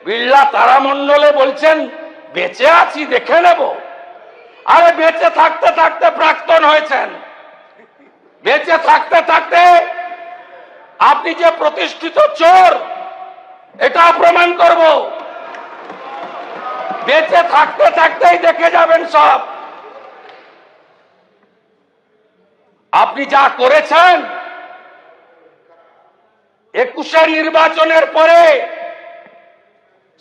বিড়লা তারামণ্ডলে বলছেন বেঁচে আছি দেখে নেব। আরে বেঁচে থাকতে থাকতে প্রাক্তন হয়েছেন, বেঁচে থাকতে থাকতে আপনি যে প্রতিষ্ঠিত চোর এটা প্রমাণ করব। বেঁচে থাকতে থাকতেই দেখে যাবেন সব। আপনি যা করেছেন 21-এর নির্বাচনের পরে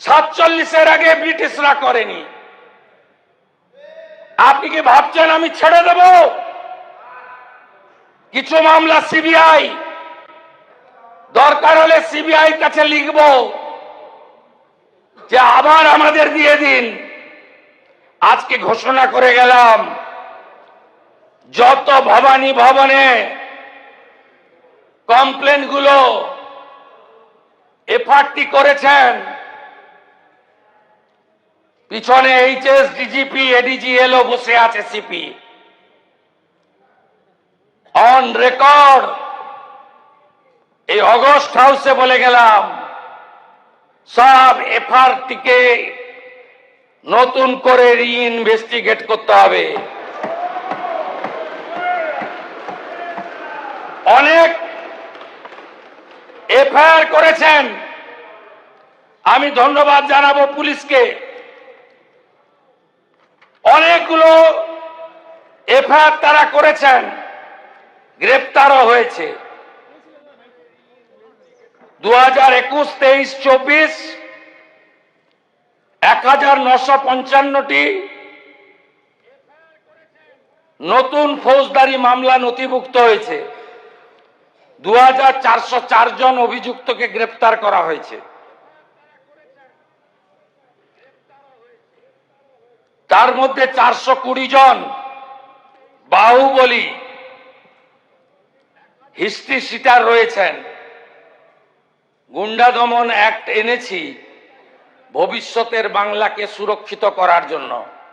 47-এর আগে ব্রিটিশরা করেনি। আপনি কি ভাবছেন আমি ছেড়ে দেব? কিছু মামলা সিবিআই, দরকার হলে সিবিআই কাছে লিখব যে আবার আমাদের দিয়ে দিন। আজকে ঘোষণা করে গেলাম যত ভবানী ভবনে কমপ্লেন গুলো এফআরটি করেছেন, পিছনে এইচএস, ডিজিপি, এডিজি এলো বসে আছে, সিপি অন রেকর্ড এই অগস্ট হাউসে বলে গেলাম সব এফআরটিকে নতুন করে রিইনভেস্টিগেট করতে হবে। অনেক এফআইআর করেছেন, আমি ধন্যবাদ জানাবো পুলিশকে। অনেকগুলো এফআইআর তারা করেছেন, গ্রেপ্তারও হয়েছে। 2021, 23, 24 1955টি নতুন ফৌজদারি মামলা নথিভুক্ত হয়েছে। 2404 জন অভিযুক্তকে গ্রেপ্তার করা হয়েছে। তার মধ্যে 420 জন বাহুবলী হিস্ট্রি শিটার রয়েছেন। গুন্ডা দমন অ্যাক্ট এনেছি ভবিষ্যতের বাংলাকে সুরক্ষিত করার জন্য।